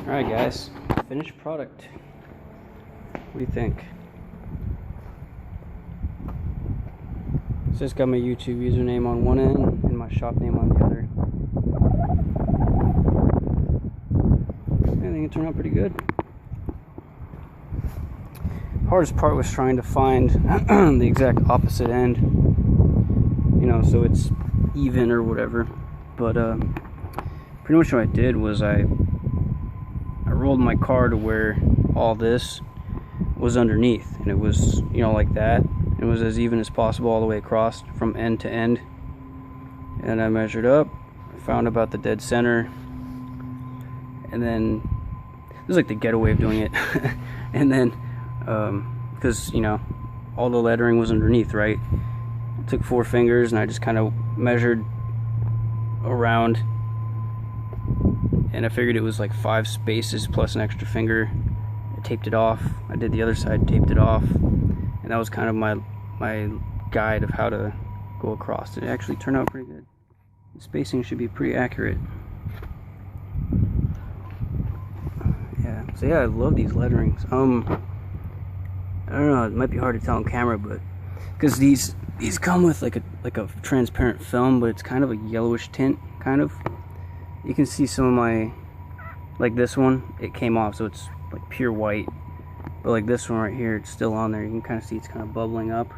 Alright guys, finished product. What do you think? It's just got my YouTube username on one end and my shop name on the other. I think it turned out pretty good. Hardest part was trying to find the exact opposite end, you know, so it's even or whatever. But pretty much what I did was I rolled my car to where all this was underneath, and it was, you know, like that. It was as even as possible all the way across from end to end. And I measured up, found about the dead center, and then this is like the ghetto way of doing it. And then because, you know, all the lettering was underneath, right? I took 4 fingers and I just kind of measured around, and I figured it was like 5 spaces plus an extra finger. I taped it off. I did the other side, taped it off, and that was kind of my guide of how to go across. It actually turned out pretty good. The spacing should be pretty accurate. Yeah, so yeah, I love these letterings. I don't know, it might be hard to tell on camera, but because these come with like a transparent film, but it's kind of a yellowish tint, kind of. You can see some of my, like this one, it came off, so it's like pure white. But like this one right here, it's still on there. You can kind of see it's kind of bubbling up.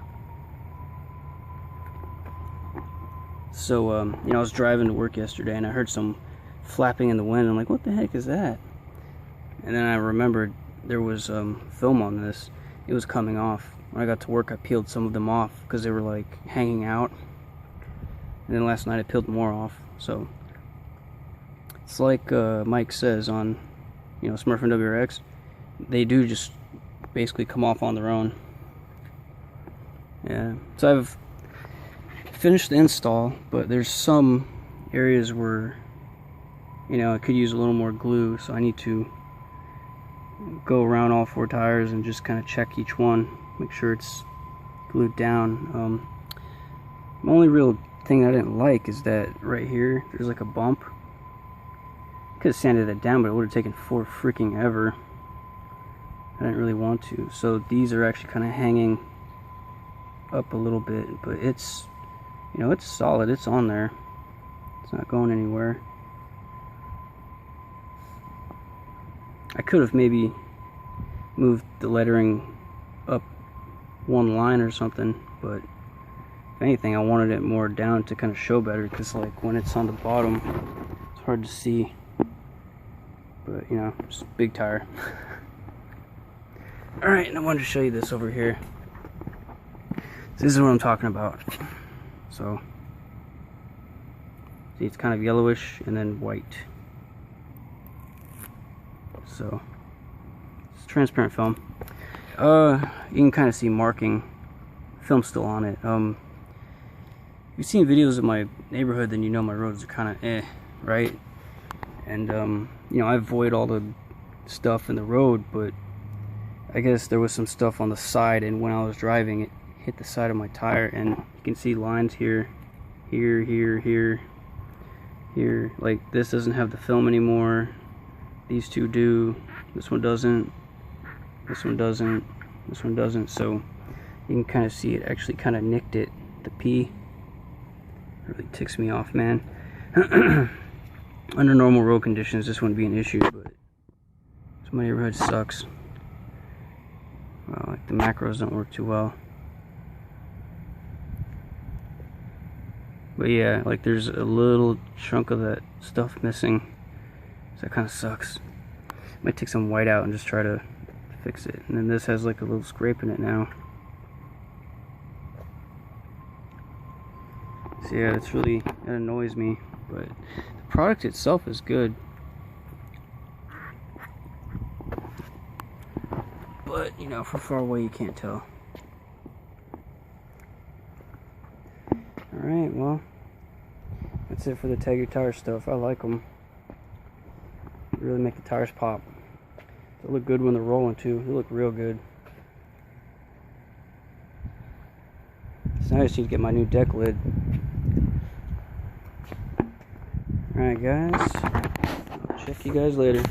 So, you know, I was driving to work yesterday and I heard some flapping in the wind. I'm like, what the heck is that? And then I remembered there was film on this. It was coming off. When I got to work, I peeled some of them off because they were like hanging out. And then last night I peeled more off. So it's like Mike says on, you know, SmurfinWRX, they do just basically come off on their own. Yeah, so I've finished the install, but there's some areas where, you know, I could use a little more glue, so I need to go around all 4 tires and just kind of check each one, make sure it's glued down. The only real thing I didn't like is that right here there's like a bump. Could have sanded it down, but it would have taken for freaking ever. I didn't really want to. So these are actually kind of hanging up a little bit, but it's, you know, it's solid. It's on there. It's not going anywhere. I could have maybe moved the lettering up 1 line or something, but if anything, I wanted it more down to kind of show better, because like when it's on the bottom, it's hard to see. But, you know, just a big tire. Alright, and I wanted to show you this over here. This is what I'm talking about. So, see, it's kind of yellowish and then white. So, it's transparent film. You can kind of see marking. Film's still on it. If you've seen videos of my neighborhood, then you know my roads are kind of right? And, you know, I avoid all the stuff in the road, but I guess there was some stuff on the side, and when I was driving, it hit the side of my tire, and you can see lines here, here, here, here, here. Like, this doesn't have the film anymore. These 2 do. This one doesn't. This one doesn't. This one doesn't. So you can kind of see it actually kind of nicked it. The P really ticks me off, man. Under normal road conditions, this wouldn't be an issue, but my neighborhood sucks. Well, like the macros don't work too well. But yeah, like there's a little chunk of that stuff missing, so that kind of sucks. Might take some white out and just try to fix it. And then this has like a little scrape in it now. So yeah, that's really, that annoys me. But the product itself is good. But, you know, from far away you can't tell. Alright, well, that's it for the Tag Your Tire stuff. I like them. They really make the tires pop. They look good when they're rolling too. They look real good. So now I just need to get my new deck lid. Alright guys, I'll check you guys later.